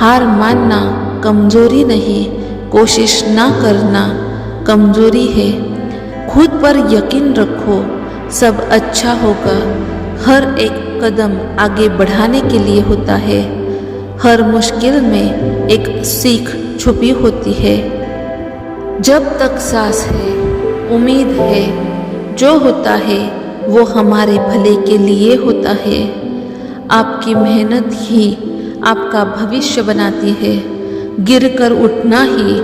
हार मानना कमजोरी नहीं, कोशिश ना करना कमजोरी है। खुद पर यकीन रखो, सब अच्छा होगा। हर एक कदम आगे बढ़ाने के लिए होता है। हर मुश्किल में एक सीख छुपी होती है। जब तक सांस है, उम्मीद है, जो होता है वो हमारे भले के लिए होता है। आपकी मेहनत ही आपका भविष्य बनाती है। गिरकर उठना ही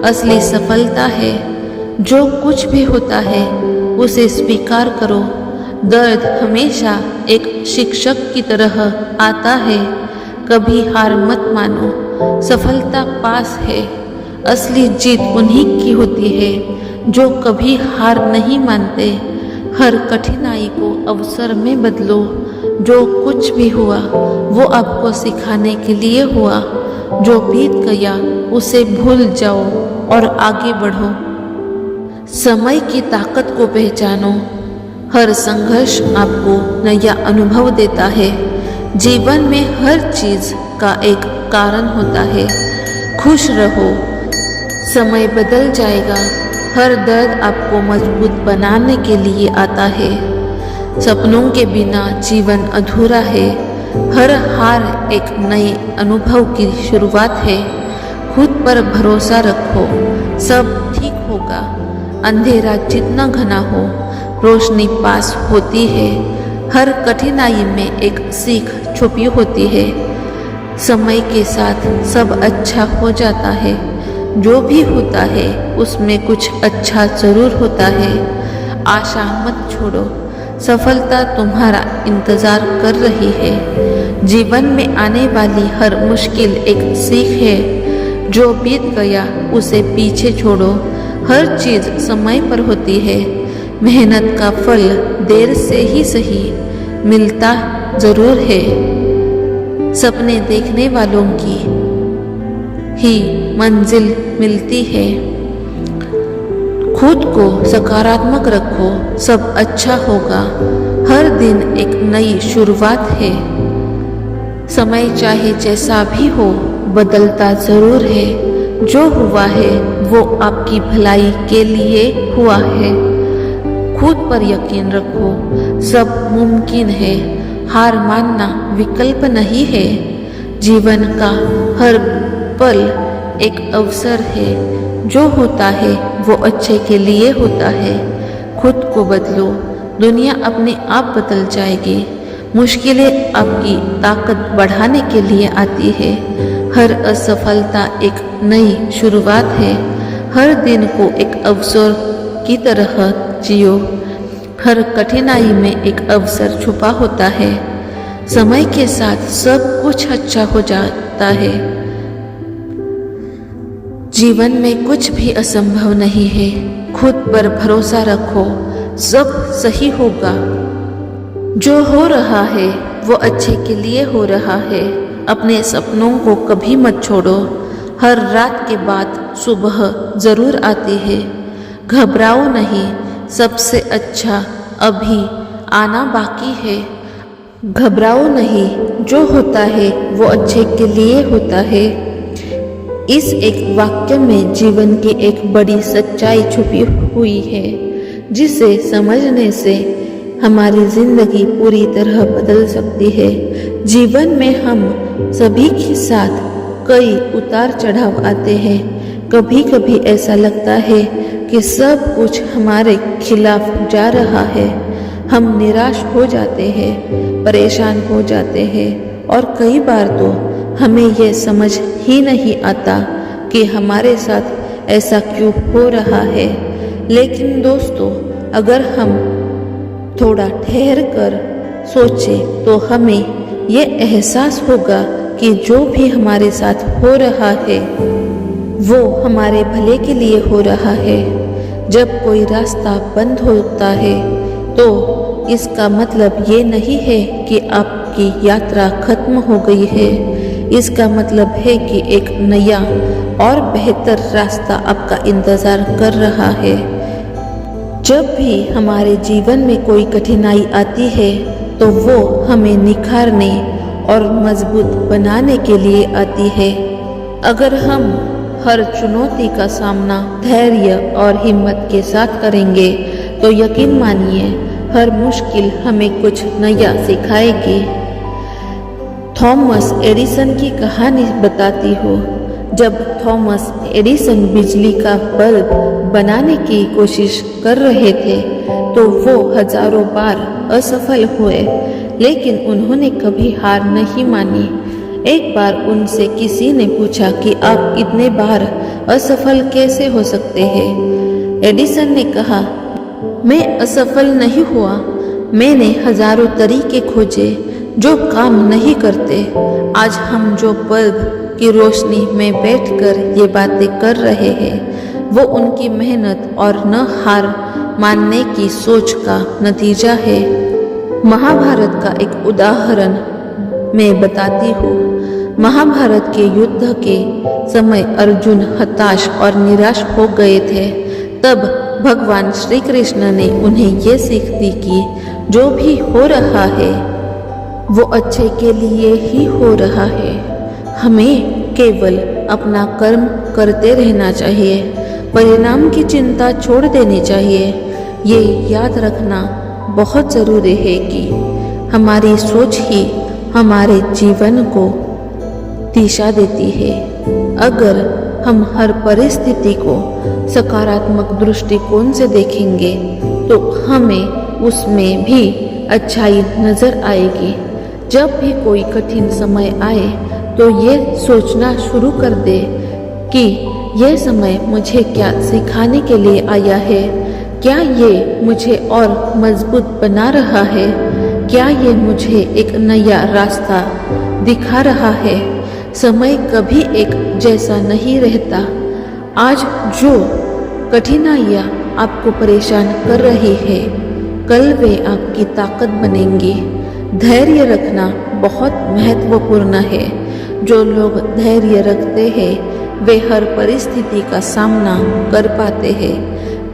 असली सफलता है। जो कुछ भी होता है उसे स्वीकार करो। दर्द हमेशा एक शिक्षक की तरह आता है। कभी हार मत मानो, सफलता पास है। असली जीत उन्हीं की होती है जो कभी हार नहीं मानते। हर कठिनाई को अवसर में बदलो। जो कुछ भी हुआ वो आपको सिखाने के लिए हुआ। जो बीत गया उसे भूल जाओ और आगे बढ़ो। समय की ताकत को पहचानो। हर संघर्ष आपको नया अनुभव देता है। जीवन में हर चीज का एक कारण होता है। खुश रहो, समय बदल जाएगा। हर दर्द आपको मजबूत बनाने के लिए आता है। सपनों के बिना जीवन अधूरा है। हर हार एक नए अनुभव की शुरुआत है। खुद पर भरोसा रखो, सब ठीक होगा। अंधेरा जितना घना हो, रोशनी पास होती है। हर कठिनाई में एक सीख छुपी होती है। समय के साथ सब अच्छा हो जाता है। जो भी होता है उसमें कुछ अच्छा जरूर होता है। आशा मत छोड़ो, सफलता तुम्हारा इंतजार कर रही है। जीवन में आने वाली हर मुश्किल एक सीख है। जो बीत गया उसे पीछे छोड़ो। हर चीज समय पर होती है। मेहनत का फल देर से ही सही मिलता जरूर है। सपने देखने वालों की ही मंजिल मिलती है। खुद को सकारात्मक रखो, सब अच्छा होगा। हर दिन एक नई शुरुआत है। समय चाहे जैसा भी हो बदलता जरूर है। जो हुआ है वो आपकी भलाई के लिए हुआ है। खुद पर यकीन रखो, सब मुमकिन है। हार मानना विकल्प नहीं है। जीवन का हर पल एक अवसर है। जो होता है वो अच्छे के लिए होता है। खुद को बदलो, दुनिया अपने आप बदल जाएगी। मुश्किलें आपकी ताकत बढ़ाने के लिए आती है। हर असफलता एक नई शुरुआत है। हर दिन को एक अवसर की तरह जियो। हर कठिनाई में एक अवसर छुपा होता है। समय के साथ सब कुछ अच्छा हो जाता है। जीवन में कुछ भी असंभव नहीं है। खुद पर भरोसा रखो, सब सही होगा। जो हो रहा है वो अच्छे के लिए हो रहा है। अपने सपनों को कभी मत छोड़ो। हर रात के बाद सुबह जरूर आती है। घबराओ नहीं, सबसे अच्छा अभी आना बाकी है। घबराओ नहीं, जो होता है वो अच्छे के लिए होता है। इस एक वाक्य में जीवन की एक बड़ी सच्चाई छुपी हुई है, जिसे समझने से हमारी जिंदगी पूरी तरह बदल सकती है। जीवन में हम सभी के साथ कई उतार चढ़ाव आते हैं। कभी कभी ऐसा लगता है कि सब कुछ हमारे खिलाफ जा रहा है। हम निराश हो जाते हैं, परेशान हो जाते हैं और कई बार तो हमें यह समझ ही नहीं आता कि हमारे साथ ऐसा क्यों हो रहा है। लेकिन दोस्तों, अगर हम थोड़ा ठहर कर सोचें तो हमें ये एहसास होगा कि जो भी हमारे साथ हो रहा है वो हमारे भले के लिए हो रहा है। जब कोई रास्ता बंद होता है तो इसका मतलब ये नहीं है कि आपकी यात्रा खत्म हो गई है। इसका मतलब है कि एक नया और बेहतर रास्ता आपका इंतज़ार कर रहा है। जब भी हमारे जीवन में कोई कठिनाई आती है तो वो हमें निखारने और मजबूत बनाने के लिए आती है। अगर हम हर चुनौती का सामना धैर्य और हिम्मत के साथ करेंगे तो यकीन मानिए हर मुश्किल हमें कुछ नया सिखाएगी। थॉमस एडिसन की कहानी बताती हूँ। जब थॉमस एडिसन बिजली का बल्ब बनाने की कोशिश कर रहे थे तो वो हजारों बार असफल हुए, लेकिन उन्होंने कभी हार नहीं मानी। एक बार उनसे किसी ने पूछा कि आप इतने बार असफल कैसे हो सकते हैं? एडिसन ने कहा, मैं असफल नहीं हुआ, मैंने हजारों तरीके खोजे जो काम नहीं करते। आज हम जो बल्ब की रोशनी में बैठकर ये बातें कर रहे हैं वो उनकी मेहनत और न हार मानने की सोच का नतीजा है। महाभारत का एक उदाहरण मैं बताती हूँ। महाभारत के युद्ध के समय अर्जुन हताश और निराश हो गए थे। तब भगवान श्री कृष्ण ने उन्हें ये सीख दी कि जो भी हो रहा है वो अच्छे के लिए ही हो रहा है। हमें केवल अपना कर्म करते रहना चाहिए, परिणाम की चिंता छोड़ देनी चाहिए। ये याद रखना बहुत ज़रूरी है कि हमारी सोच ही हमारे जीवन को दिशा देती है। अगर हम हर परिस्थिति को सकारात्मक दृष्टिकोण से देखेंगे तो हमें उसमें भी अच्छाई नजर आएगी। जब भी कोई कठिन समय आए तो ये सोचना शुरू कर दे कि यह समय मुझे क्या सिखाने के लिए आया है। क्या ये मुझे और मजबूत बना रहा है? क्या ये मुझे एक नया रास्ता दिखा रहा है? समय कभी एक जैसा नहीं रहता। आज जो कठिनाइयाँ आपको परेशान कर रही है कल वे आपकी ताकत बनेंगी। धैर्य रखना बहुत महत्वपूर्ण है। जो लोग धैर्य रखते हैं वे हर परिस्थिति का सामना कर पाते हैं।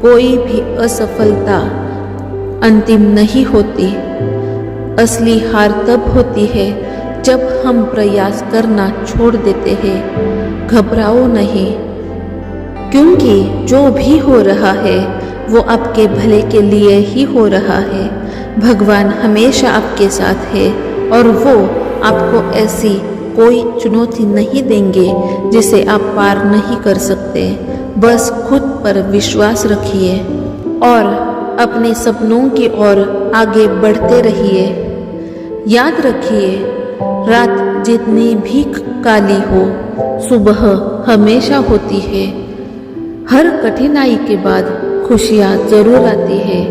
कोई भी असफलता अंतिम नहीं होती। असली हार तब होती है जब हम प्रयास करना छोड़ देते हैं। घबराओ नहीं, क्योंकि जो भी हो रहा है वो आपके भले के लिए ही हो रहा है। भगवान हमेशा आपके साथ है और वो आपको ऐसी कोई चुनौती नहीं देंगे जिसे आप पार नहीं कर सकते। बस खुद पर विश्वास रखिए और अपने सपनों की ओर आगे बढ़ते रहिए। याद रखिए, रात जितनी भी काली हो सुबह हमेशा होती है। हर कठिनाई के बाद खुशियाँ जरूर आती है।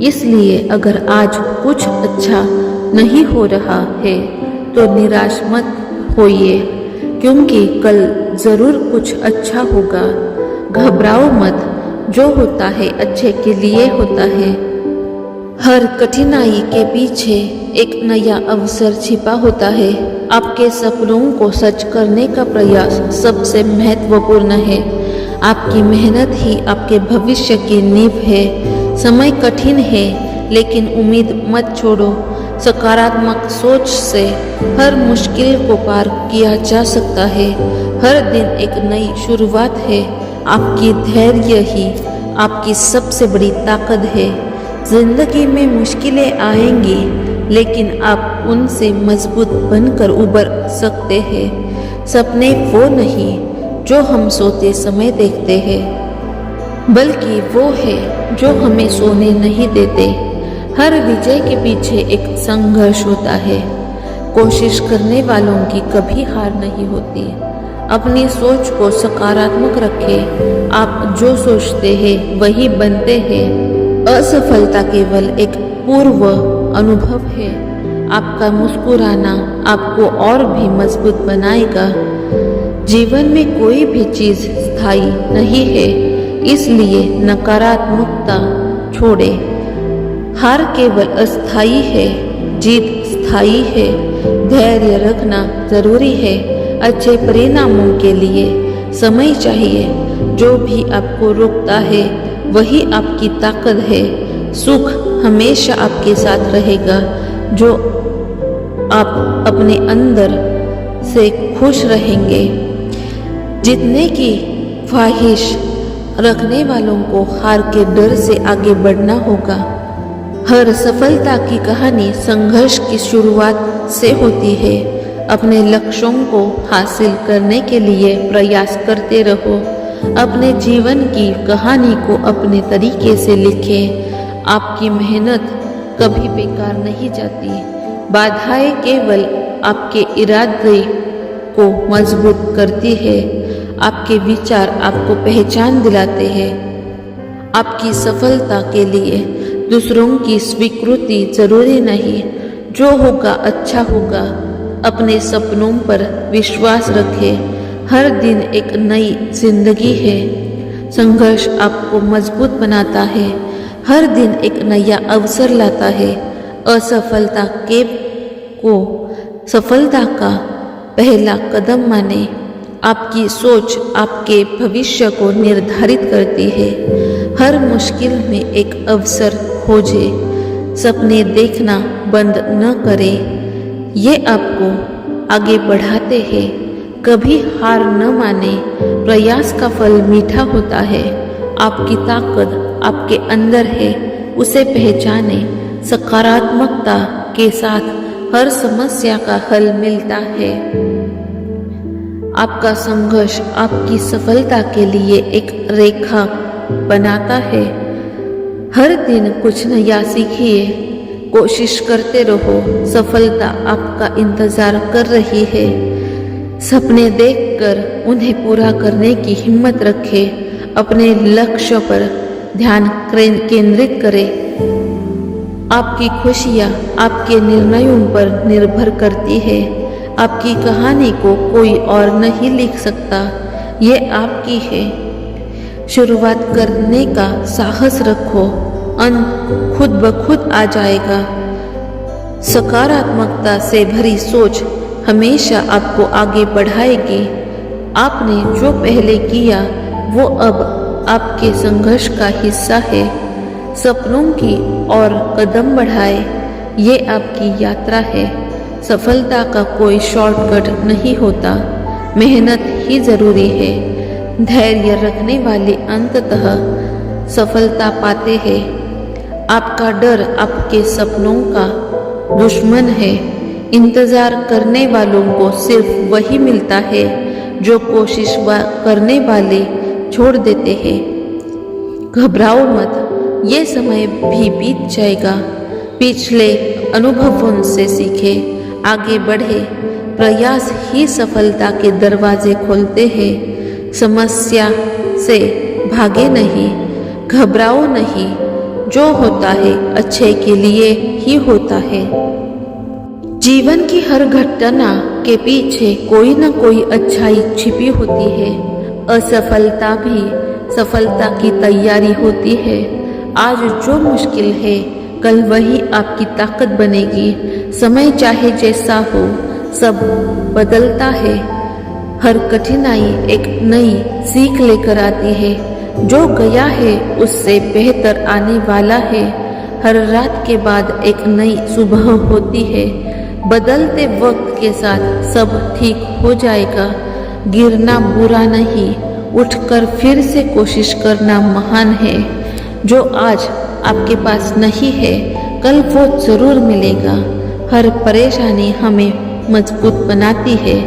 इसलिए अगर आज कुछ अच्छा नहीं हो रहा है तो निराश मत होइए, क्योंकि कल जरूर कुछ अच्छा होगा। घबराओ मत, जो होता है अच्छे के लिए होता है। हर कठिनाई के पीछे एक नया अवसर छिपा होता है। आपके सपनों को सच करने का प्रयास सबसे महत्वपूर्ण है। आपकी मेहनत ही आपके भविष्य की नींव है। समय कठिन है लेकिन उम्मीद मत छोड़ो। सकारात्मक सोच से हर मुश्किल को पार किया जा सकता है। हर दिन एक नई शुरुआत है। आपकी धैर्य ही आपकी सबसे बड़ी ताकत है। जिंदगी में मुश्किलें आएंगी लेकिन आप उनसे मजबूत बनकर उबर सकते हैं। सपने वो नहीं जो हम सोते समय देखते हैं, बल्कि वो है जो हमें सोने नहीं देते। हर विजय के पीछे एक संघर्ष होता है। कोशिश करने वालों की कभी हार नहीं होती। अपनी सोच को सकारात्मक रखें। आप जो सोचते हैं वही बनते हैं। असफलता केवल एक पूर्व अनुभव है। आपका मुस्कुराना आपको और भी मजबूत बनाएगा। जीवन में कोई भी चीज स्थायी नहीं है, इसलिए नकारात्मकता छोड़े। हार केवल अस्थायी है, जीत स्थायी है। धैर्य रखना जरूरी है। अच्छे परिणामों के लिए समय चाहिए। जो भी आपको रोकता है वही आपकी ताकत है। सुख हमेशा आपके साथ रहेगा। जो आप अपने अंदर से खुश रहेंगे। जीतने की ख्वाहिश रखने वालों को हार के डर से आगे बढ़ना होगा। हर सफलता की कहानी संघर्ष की शुरुआत से होती है। अपने लक्ष्यों को हासिल करने के लिए प्रयास करते रहो। अपने जीवन की कहानी को अपने तरीके से लिखें। आपकी मेहनत कभी बेकार नहीं जाती। बाधाएं केवल आपके इरादे को मजबूत करती है। आपके विचार आपको पहचान दिलाते हैं। आपकी सफलता के लिए दूसरों की स्वीकृति जरूरी नहीं। जो होगा अच्छा होगा। अपने सपनों पर विश्वास रखें। हर दिन एक नई जिंदगी है। संघर्ष आपको मजबूत बनाता है। हर दिन एक नया अवसर लाता है। असफलता को सफलता का पहला कदम माने। आपकी सोच आपके भविष्य को निर्धारित करती है। हर मुश्किल में एक अवसर खोजे। सपने देखना बंद न करें। ये आपको आगे बढ़ाते हैं। कभी हार न माने। प्रयास का फल मीठा होता है। आपकी ताकत आपके अंदर है, उसे पहचाने। सकारात्मकता के साथ हर समस्या का हल मिलता है। आपका संघर्ष आपकी सफलता के लिए एक रेखा बनाता है। हर दिन कुछ नया सीखिए। कोशिश करते रहो। सफलता आपका इंतजार कर रही है। सपने देखकर उन्हें पूरा करने की हिम्मत रखें। अपने लक्ष्य पर ध्यान केंद्रित करें। आपकी खुशियाँ आपके निर्णयों पर निर्भर करती है। आपकी कहानी को कोई और नहीं लिख सकता, ये आपकी है। शुरुआत करने का साहस रखो। अंत खुद ब खुद आ जाएगा। सकारात्मकता से भरी सोच हमेशा आपको आगे बढ़ाएगी। आपने जो पहले किया वो अब आपके संघर्ष का हिस्सा है। सपनों की ओर कदम बढ़ाए। ये आपकी यात्रा है। सफलता का कोई शॉर्टकट नहीं होता। मेहनत ही जरूरी है। धैर्य रखने वाले अंततः सफलता पाते हैं। आपका डर आपके सपनों का दुश्मन है। इंतजार करने वालों को सिर्फ वही मिलता है जो कोशिश करने वाले छोड़ देते हैं। घबराओ मत, ये समय भी बीत जाएगा। पिछले अनुभवों से सीखे, आगे बढ़े। प्रयास ही सफलता के दरवाजे खोलते हैं। समस्या से भागे नहीं, घबराओ नहीं। जो होता है अच्छे के लिए ही होता है। जीवन की हर घटना के पीछे कोई न कोई अच्छाई छिपी होती है। असफलता भी सफलता की तैयारी होती है। आज जो मुश्किल है कल वही आपकी ताकत बनेगी। समय चाहे जैसा हो, सब बदलता है। हर कठिनाई एक नई सीख लेकर आती है। जो गया है उससे बेहतर आने वाला है। हर रात के बाद एक नई सुबह होती है। बदलते वक्त के साथ सब ठीक हो जाएगा। गिरना बुरा नहीं, उठकर फिर से कोशिश करना महान है। जो आज आपके पास नहीं है कल वो जरूर मिलेगा। हर परेशानी हमें मजबूत बनाती है।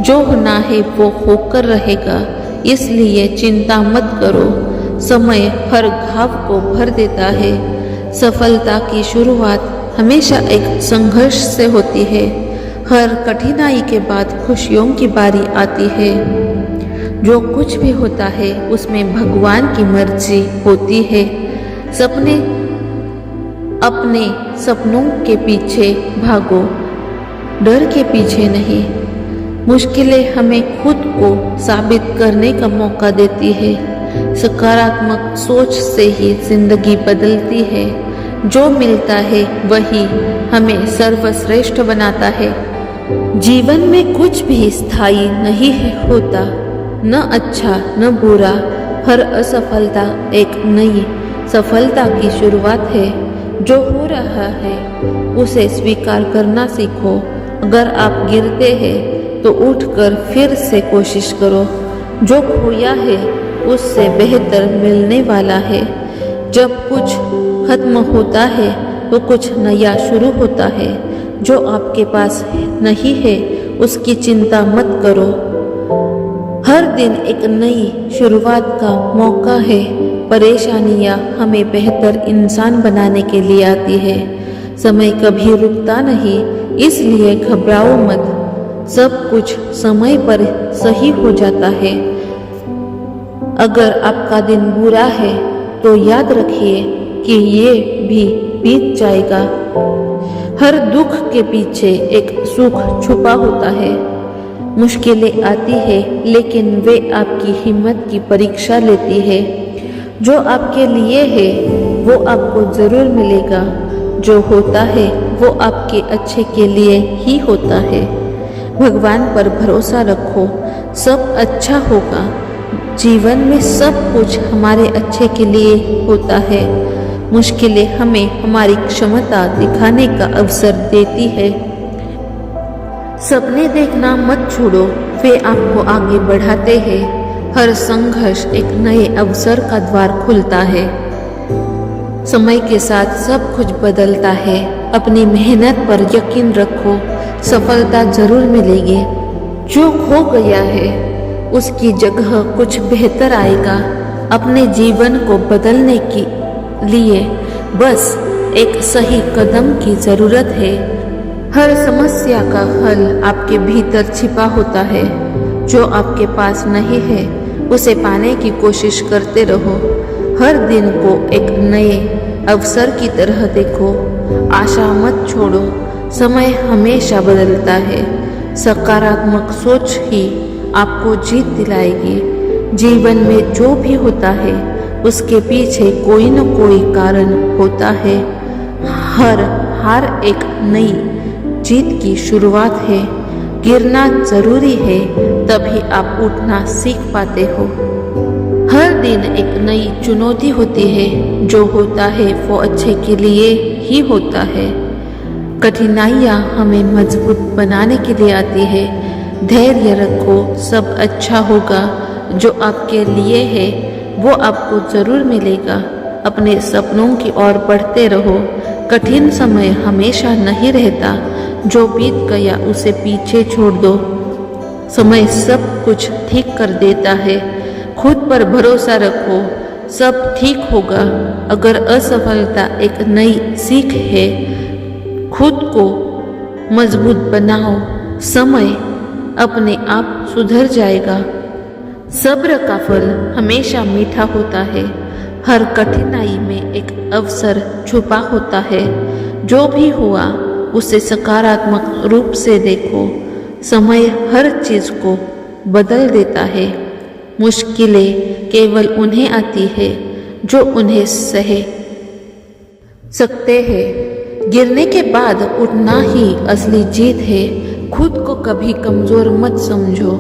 जो होना है वो होकर रहेगा, इसलिए चिंता मत करो। समय हर घाव को भर देता है। सफलता की शुरुआत हमेशा एक संघर्ष से होती है। हर कठिनाई के बाद खुशियों की बारी आती है। जो कुछ भी होता है उसमें भगवान की मर्जी होती है। अपने सपनों के पीछे भागो, डर के पीछे नहीं। मुश्किलें हमें खुद को साबित करने का मौका देती है। सकारात्मक सोच से ही जिंदगी बदलती है। जो मिलता है वही हमें सर्वश्रेष्ठ बनाता है। जीवन में कुछ भी स्थायी नहीं होता, न अच्छा न बुरा। हर असफलता एक नई सफलता की शुरुआत है। जो हो रहा है उसे स्वीकार करना सीखो। अगर आप गिरते हैं तो उठकर फिर से कोशिश करो। जो खोया है उससे बेहतर मिलने वाला है। जब कुछ खत्म होता है तो कुछ नया शुरू होता है। जो आपके पास नहीं है उसकी चिंता मत करो। हर दिन एक नई शुरुआत का मौका है। परेशानियां हमें बेहतर इंसान बनाने के लिए आती है। समय कभी रुकता नहीं, इसलिए घबराओ मत। सब कुछ समय पर सही हो जाता है। अगर आपका दिन बुरा है तो याद रखिए कि ये भी बीत जाएगा। हर दुख के पीछे एक सुख छुपा होता है। मुश्किलें आती है लेकिन वे आपकी हिम्मत की परीक्षा लेती है। जो आपके लिए है वो आपको जरूर मिलेगा। जो होता है वो आपके अच्छे के लिए ही होता है। भगवान पर भरोसा रखो, सब अच्छा होगा। जीवन में सब कुछ हमारे अच्छे के लिए होता है। मुश्किलें हमें हमारी क्षमता दिखाने का अवसर देती है। सपने देखना मत छोड़ो, वे आपको आगे बढ़ाते हैं। हर संघर्ष एक नए अवसर का द्वार खुलता है। समय के साथ सब कुछ बदलता है। अपनी मेहनत पर यकीन रखो, सफलता जरूर मिलेगी। जो खो गया है उसकी जगह कुछ बेहतर आएगा। अपने जीवन को बदलने के लिए बस एक सही कदम की जरूरत है। हर समस्या का हल आपके भीतर छिपा होता है। जो आपके पास नहीं है उसे पाने की कोशिश करते रहो। हर दिन को एक नए अवसर की तरह देखो। आशा मत छोड़ो, समय हमेशा बदलता है। सकारात्मक सोच ही आपको जीत दिलाएगी। जीवन में जो भी होता है उसके पीछे कोई न कोई कारण होता है। हर हार एक नई जीत की शुरुआत है। गिरना जरूरी है, तभी आप उठना सीख पाते हो। हर दिन एक नई चुनौती होती है। जो होता है वो अच्छे के लिए ही होता है। कठिनाइयाँ हमें मजबूत बनाने के लिए आती है। धैर्य रखो, सब अच्छा होगा। जो आपके लिए है वो आपको जरूर मिलेगा। अपने सपनों की ओर बढ़ते रहो। कठिन समय हमेशा नहीं रहता। जो बीत गया उसे पीछे छोड़ दो। समय सब कुछ ठीक कर देता है। खुद पर भरोसा रखो, सब ठीक होगा। अगर असफलता एक नई सीख है, खुद को मजबूत बनाओ। समय अपने आप सुधर जाएगा। सब्र का फल हमेशा मीठा होता है। हर कठिनाई में एक अवसर छुपा होता है। जो भी हुआ उसे सकारात्मक रूप से देखो। समय हर चीज को बदल देता है। मुश्किलें केवल उन्हें आती है जो उन्हें सह सकते हैं। गिरने के बाद उठना ही असली जीत है। खुद को कभी कमजोर मत समझो।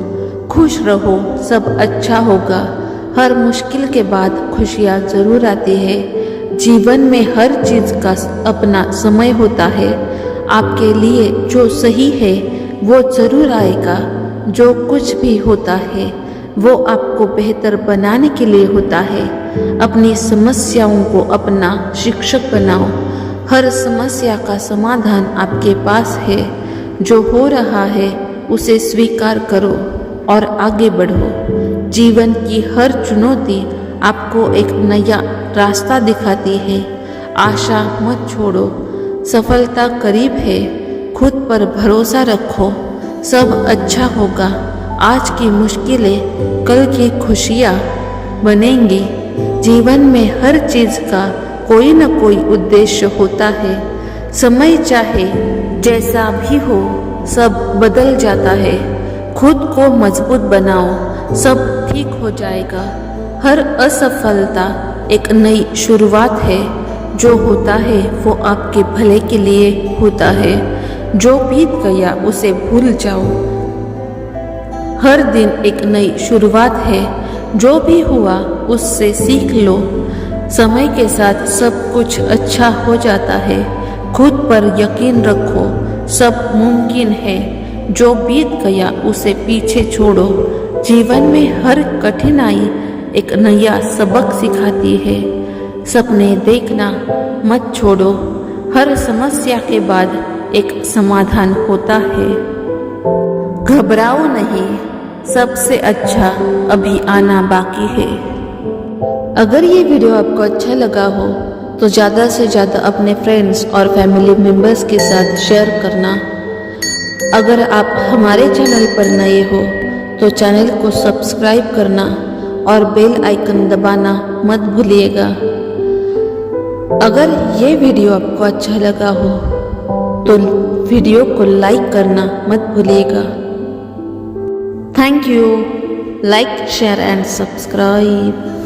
खुश रहो, सब अच्छा होगा। हर मुश्किल के बाद खुशियाँ जरूर आती है। जीवन में हर चीज का अपना समय होता है। आपके लिए जो सही है वो जरूर आएगा। जो कुछ भी होता है वो आपको बेहतर बनाने के लिए होता है। अपनी समस्याओं को अपना शिक्षक बनाओ। हर समस्या का समाधान आपके पास है। जो हो रहा है उसे स्वीकार करो और आगे बढ़ो। जीवन की हर चुनौती आपको एक नया रास्ता दिखाती है। आशा मत छोड़ो, सफलता करीब है। खुद पर भरोसा रखो, सब अच्छा होगा। आज की मुश्किलें कल की खुशियाँ बनेंगी। जीवन में हर चीज का कोई न कोई उद्देश्य होता है। समय चाहे जैसा भी हो, सब बदल जाता है। खुद को मजबूत बनाओ, सब ठीक हो जाएगा। हर असफलता एक नई शुरुआत है। जो होता है वो आपके भले के लिए होता है। जो बीत गया उसे भूल जाओ। हर दिन एक नई शुरुआत है। जो भी हुआ उससे सीख लो। समय के साथ सब कुछ अच्छा हो जाता है। खुद पर यकीन रखो, सब मुमकिन है। जो बीत गया उसे पीछे छोड़ो। जीवन में हर कठिनाई एक नया सबक सिखाती है। सपने देखना मत छोड़ो। हर समस्या के बाद एक समाधान होता है। घबराओ नहीं, सबसे अच्छा अभी आना बाकी है। अगर ये वीडियो आपको अच्छा लगा हो तो ज़्यादा से ज़्यादा अपने फ्रेंड्स और फैमिली मेम्बर्स के साथ शेयर करना। अगर आप हमारे चैनल पर नए हो तो चैनल को सब्सक्राइब करना और बेल आइकन दबाना मत भूलिएगा। अगर ये वीडियो आपको अच्छा लगा हो तो वीडियो को लाइक करना मत भूलिएगा। Thank you. Like, share and subscribe.